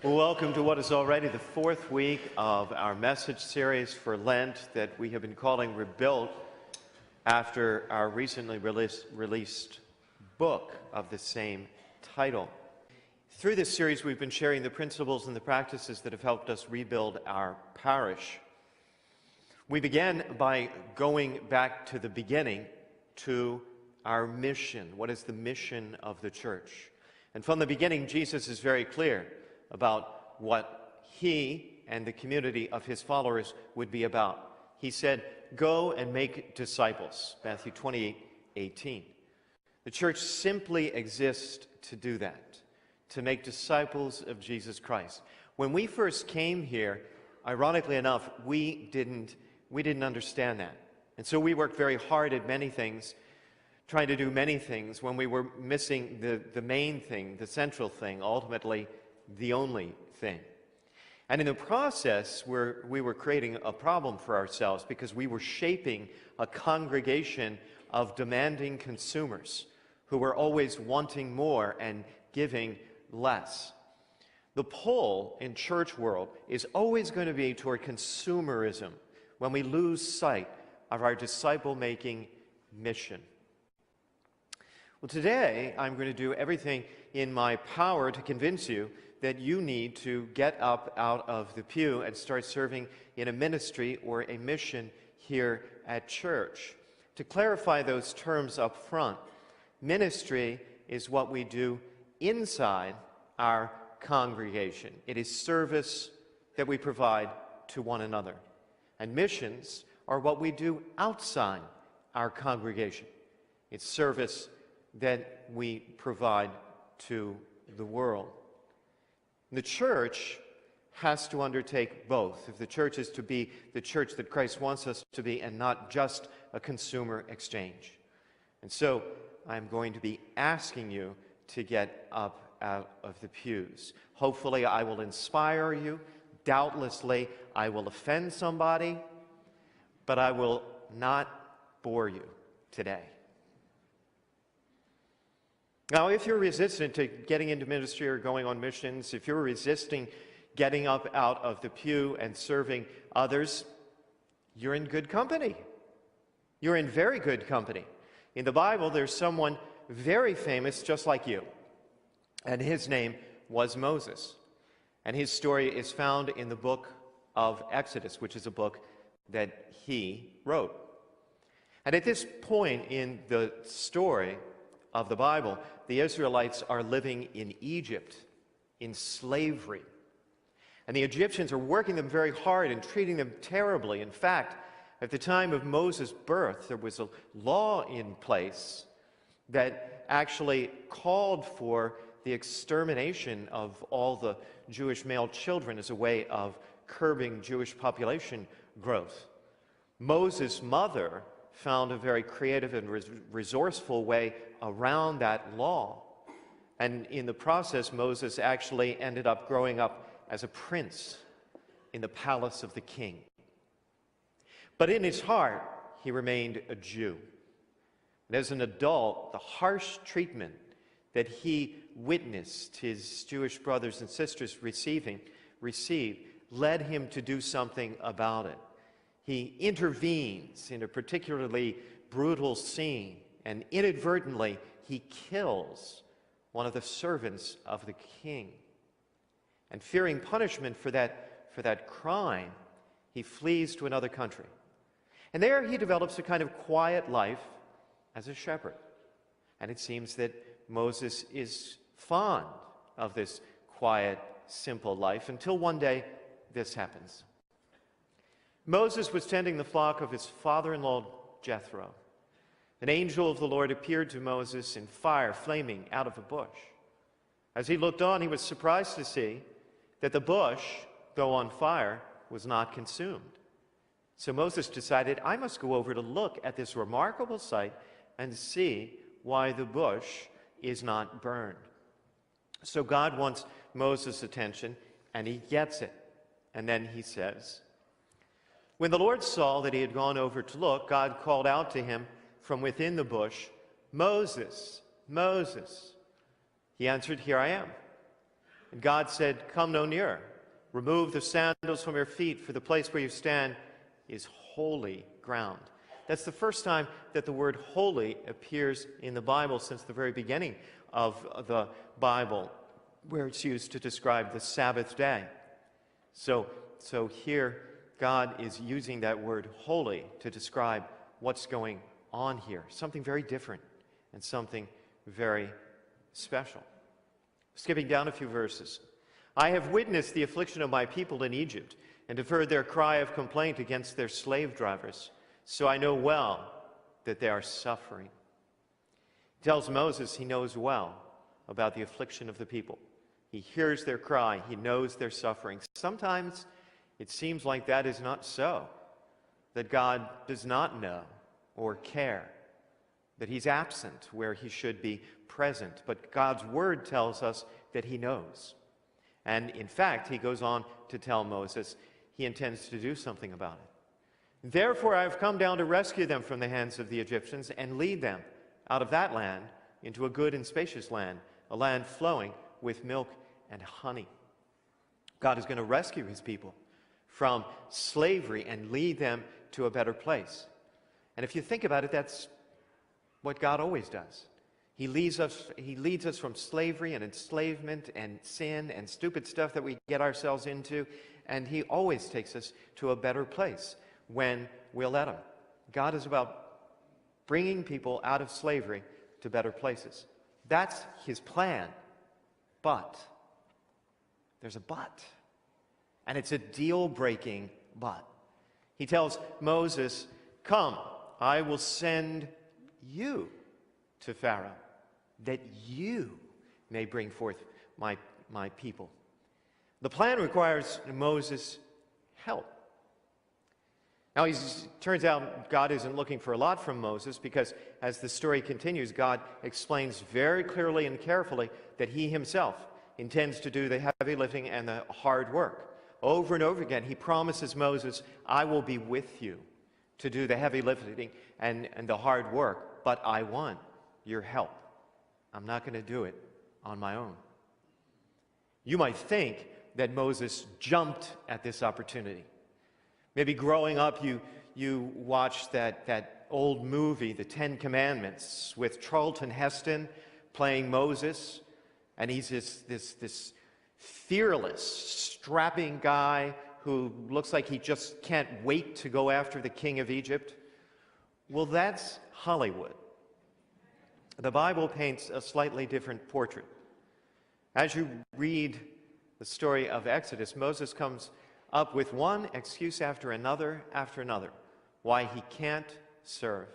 Well, welcome to what is already the fourth week of our message series for Lent that we have been calling Rebuilt after our recently released book of the same title. Through this series, we've been sharing the principles and the practices that have helped us rebuild our parish. We began by going back to the beginning, to our mission. What is the mission of the church? And from the beginning, Jesus is very clear about what he and the community of his followers would be about. He said, "Go and make disciples," Matthew 28:18. The church simply exists to do that, to make disciples of Jesus Christ. When we first came here, ironically enough, we didn't understand that. And so we worked very hard at many things, trying to do many things when we were missing the main thing, the central thing, ultimately the only thing. And in the process, we were creating a problem for ourselves because we were shaping a congregation of demanding consumers who were always wanting more and giving less. The pull in church world is always going to be toward consumerism when we lose sight of our disciple-making mission. Well, today I'm going to do everything in my power to convince you that you need to get up out of the pew and start serving in a ministry or a mission here at church. To clarify those terms up front, ministry is what we do inside our congregation. It is service that we provide to one another. And missions are what we do outside our congregation. It's service that we provide to the world. The church has to undertake both if the church is to be the church that Christ wants us to be and not just a consumer exchange. And so I'm going to be asking you to get up out of the pews. Hopefully I will inspire you. Doubtlessly I will offend somebody, but I will not bore you today. Now, if you're resistant to getting into ministry or going on missions, if you're resisting getting up out of the pew and serving others, you're in good company. You're in very good company. In the Bible, there's someone very famous just like you, and his name was Moses. And his story is found in the book of Exodus, which is a book that he wrote. And at this point in the story of the Bible, the Israelites are living in Egypt, in slavery. And the Egyptians are working them very hard and treating them terribly. In fact, at the time of Moses' birth, there was a law in place that actually called for the extermination of all the Jewish male children as a way of curbing Jewish population growth. Moses' mother found a very creative and resourceful way around that law. And in the process, Moses actually ended up growing up as a prince in the palace of the king. But in his heart, he remained a Jew. And as an adult, the harsh treatment that he witnessed his Jewish brothers and sisters received led him to do something about it. He intervenes in a particularly brutal scene, and inadvertently he kills one of the servants of the king. And fearing punishment for that crime, he flees to another country. And there he develops a kind of quiet life as a shepherd. And it seems that Moses is fond of this quiet, simple life until one day this happens. Moses was tending the flock of his father-in-law Jethro. An angel of the Lord appeared to Moses in fire flaming out of a bush. As he looked on, he was surprised to see that the bush, though on fire, was not consumed. So Moses decided, I must go over to look at this remarkable sight and see why the bush is not burned. So God wants Moses' attention, and he gets it. And then he says, when the Lord saw that he had gone over to look, God called out to him from within the bush, Moses, Moses. He answered, here I am. And God said, "Come no nearer. Remove the sandals from your feet, for the place where you stand is holy ground." That's the first time that the word holy appears in the Bible since the very beginning of the Bible, where it's used to describe the Sabbath day. So here, God is using that word holy to describe what's going on here. Something very different and something very special. Skipping down a few verses. "I have witnessed the affliction of my people in Egypt and have heard their cry of complaint against their slave drivers. So I know well that they are suffering." He tells Moses he knows well about the affliction of the people. He hears their cry. He knows their suffering. Sometimes it seems like that is not so, that God does not know or care, that he's absent where he should be present. But God's word tells us that he knows. And in fact, he goes on to tell Moses he intends to do something about it. "Therefore I have come down to rescue them from the hands of the Egyptians and lead them out of that land into a good and spacious land, a land flowing with milk and honey." God is going to rescue his people from slavery and lead them to a better place. And if you think about it, that's what God always does. He leads us from slavery and enslavement and sin and stupid stuff that we get ourselves into, and he always takes us to a better place when we'll let him. God is about bringing people out of slavery to better places. That's his plan. But there's a but. And it's a deal-breaking but. He tells Moses, "Come, I will send you to Pharaoh, that you may bring forth my people." The plan requires Moses' help. Now, it turns out God isn't looking for a lot from Moses, because as the story continues, God explains very clearly and carefully that he himself intends to do the heavy lifting and the hard work. Over and over again, he promises Moses, "I will be with you to do the heavy lifting and the hard work, but I want your help. I'm not going to do it on my own." You might think that Moses jumped at this opportunity. Maybe growing up, you watched that old movie, The Ten Commandments, with Charlton Heston playing Moses, and he's this fearless, strapping guy who looks like he just can't wait to go after the king of Egypt. Well, that's Hollywood. The Bible paints a slightly different portrait. As you read the story of Exodus, Moses comes up with one excuse after another why he can't serve.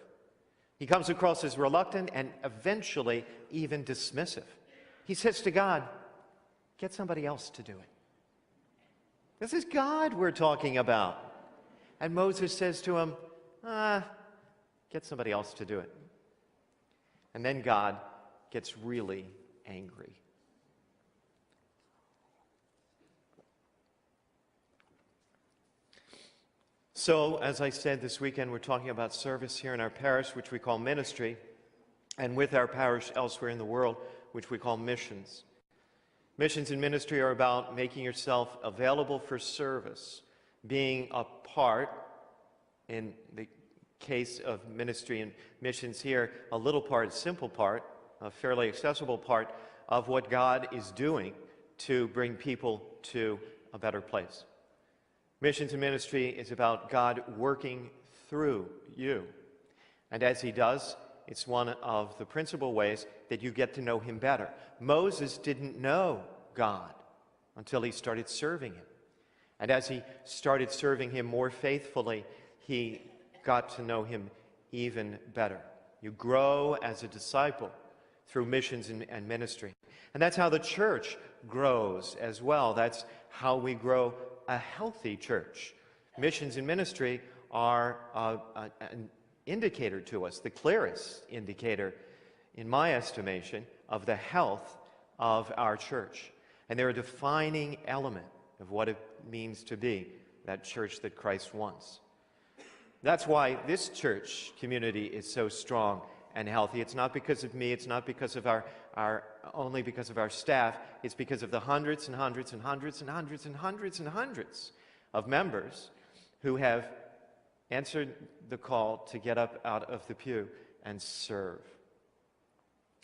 He comes across as reluctant and eventually even dismissive. He says to God, "Get somebody else to do it." This is God we're talking about. And Moses says to him, "Get somebody else to do it." And then God gets really angry. So, as I said, this weekend we're talking about service here in our parish, which we call ministry, and with our parish elsewhere in the world, which we call missions. Missions and ministry are about making yourself available for service, being a part, in the case of ministry and missions here, a little part, a simple part, a fairly accessible part of what God is doing to bring people to a better place. Missions and ministry is about God working through you. And as he does, it's one of the principal ways that you get to know him better. Moses didn't know God until he started serving him. And as he started serving him more faithfully, he got to know him even better. You grow as a disciple through missions and ministry. And that's how the church grows as well. That's how we grow a healthy church. Missions and ministry are an indicator to us, the clearest indicator, in my estimation, of the health of our church. And they're a defining element of what it means to be that church that Christ wants. That's why this church community is so strong and healthy. It's not because of me. It's not because of our only because of our staff. It's because of the hundreds and hundreds and hundreds and hundreds and hundreds and hundreds of members who have answered the call to get up out of the pew and serve.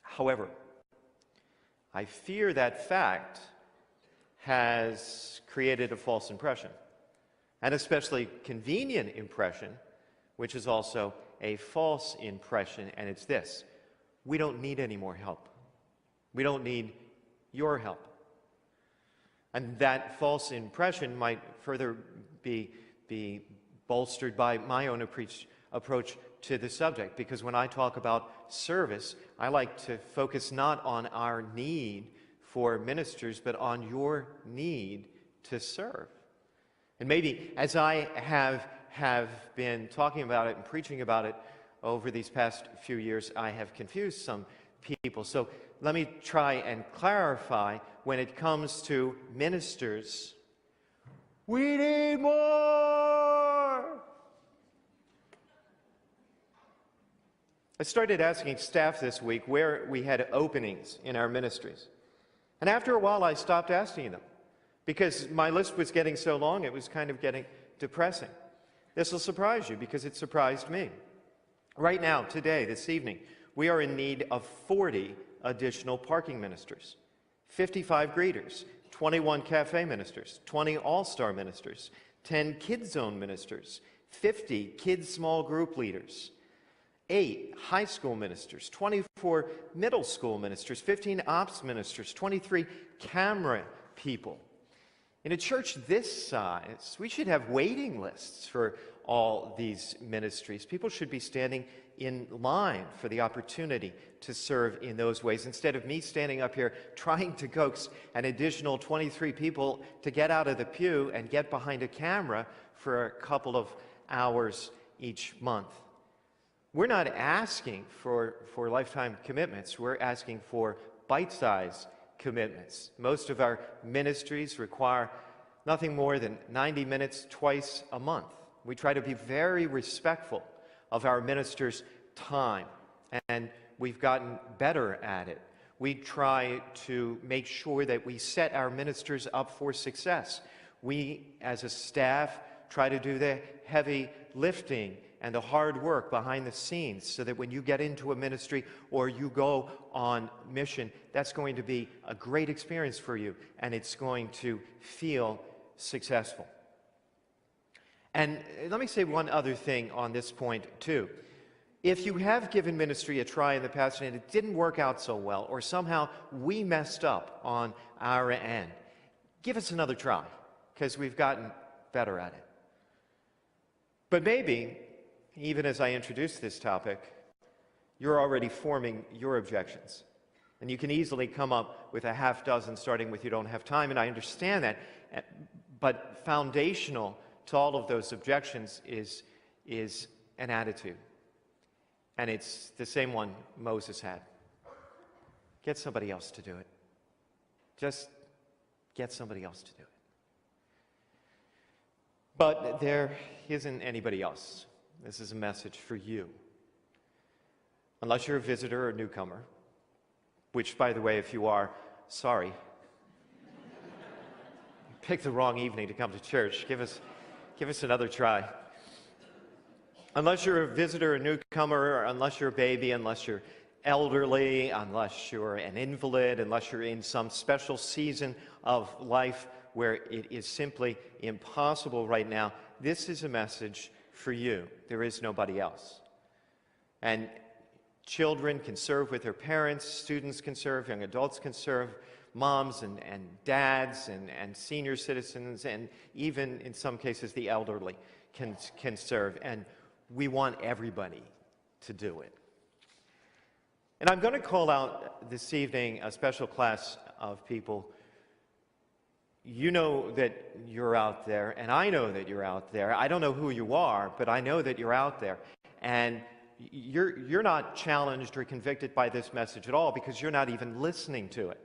However, I fear that fact has created a false impression, an especially convenient impression, which is also a false impression, and it's this: we don't need any more help. We don't need your help. And that false impression might further be bolstered by my own approach to the subject, because when I talk about service, I like to focus not on our need for ministers, but on your need to serve. And maybe as I have been talking about it and preaching about it over these past few years, I have confused some people. So let me try and clarify. When it comes to ministers, we need more. I started asking staff this week where we had openings in our ministries. And after a while, I stopped asking them because my list was getting so long, it was kind of getting depressing. This will surprise you because it surprised me. Right now, today, this evening, we are in need of 40 additional parking ministers, 55 greeters, 21 cafe ministers, 20 all-star ministers, 10 kids zone ministers, 50 kids small group leaders, 8 high school ministers, 24 middle school ministers, 15 ops ministers, 23 camera people. In a church this size, we should have waiting lists for all these ministries. People should be standing in line for the opportunity to serve in those ways, instead of me standing up here trying to coax an additional 23 people to get out of the pew and get behind a camera for a couple of hours each month. We're not asking for lifetime commitments. We're asking for bite-sized commitments. Most of our ministries require nothing more than 90 minutes twice a month. We try to be very respectful of our ministers' time, and we've gotten better at it. We try to make sure that we set our ministers up for success. We, as a staff, try to do the heavy lifting and the hard work behind the scenes so that when you get into a ministry or you go on mission, that's going to be a great experience for you and it's going to feel successful. And let me say one other thing on this point too. If you have given ministry a try in the past and it didn't work out so well, or somehow we messed up on our end, give us another try, because we've gotten better at it. But maybe, even as I introduce this topic, you're already forming your objections. And you can easily come up with a half dozen, starting with "you don't have time," and I understand that. But foundational to all of those objections is an attitude. And it's the same one Moses had. Get somebody else to do it. Just get somebody else to do it. But there isn't anybody else. This is a message for you. Unless you're a visitor or a newcomer, which, by the way, if you are, sorry. You picked the wrong evening to come to church. Give us another try. Unless you're a visitor, a newcomer, or unless you're a baby, unless you're elderly, unless you're an invalid, unless you're in some special season of life where it is simply impossible right now, this is a message for you. There is nobody else. And children can serve with their parents, students can serve, young adults can serve, moms and dads and senior citizens, and even in some cases the elderly can serve. And we want everybody to do it. And I'm going to call out this evening a special class of people. You know that you're out there, and I know that you're out there. I don't know who you are, but I know that you're out there. And you're not challenged or convicted by this message at all, because you're not even listening to it.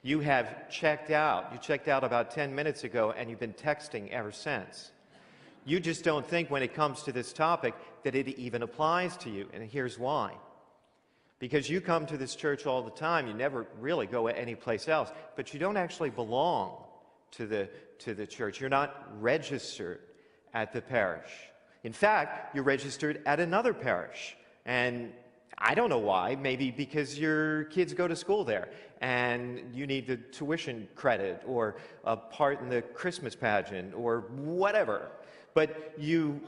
You have checked out. You checked out about 10 minutes ago, and you've been texting ever since. You just don't think when it comes to this topic that it even applies to you, and here's why. Because you come to this church all the time, you never really go anyplace else, but you don't actually belong to the church. You're not registered at the parish. In fact, you're registered at another parish. And I don't know why, maybe because your kids go to school there and you need the tuition credit or a part in the Christmas pageant or whatever. But you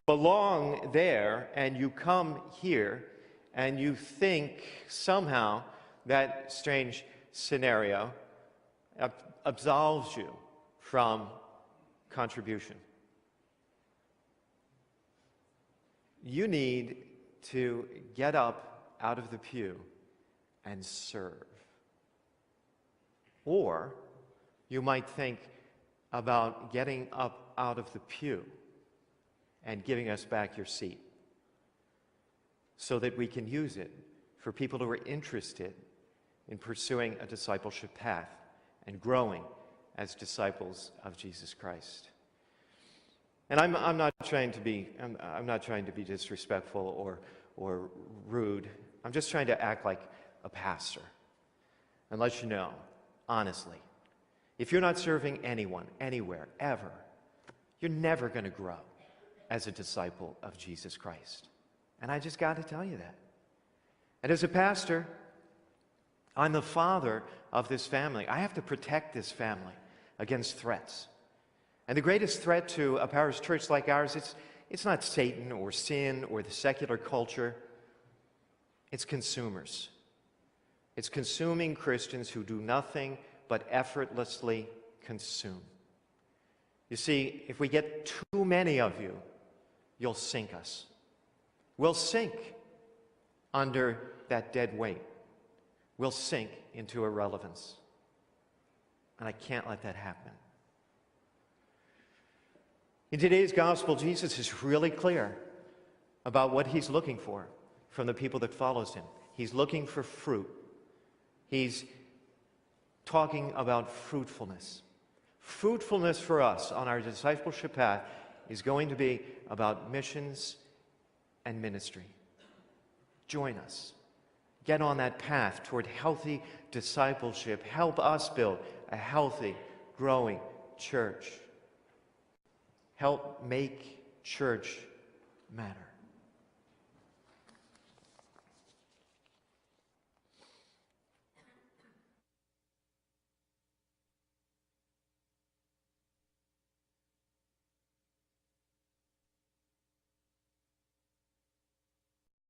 belong there and you come here and you think somehow that strange scenario absolves you from contribution. You need to get up out of the pew and serve. Or you might think about getting up out of the pew and giving us back your seat so that we can use it for people who are interested in pursuing a discipleship path and growing as disciples of Jesus Christ. And I'm not trying to be disrespectful or rude. I'm just trying to act like a pastor and let you know, honestly, if you're not serving anyone, anywhere, ever, you're never going to grow as a disciple of Jesus Christ. And I just got to tell you that. And as a pastor, I'm the father of this family. I have to protect this family against threats. And the greatest threat to a parish church like ours, it's not Satan or sin or the secular culture. It's consumers. It's consuming Christians who do nothing but effortlessly consume. You see, if we get too many of you, you'll sink us. We'll sink under that dead weight. We'll sink into irrelevance. And I can't let that happen. In today's gospel, Jesus is really clear about what he's looking for from the people that follows him. He's looking for fruit. He's talking about fruitfulness. Fruitfulness for us on our discipleship path is going to be about missions and ministry. Join us. Get on that path toward healthy discipleship. Help us build a healthy, growing church. Help make church matter.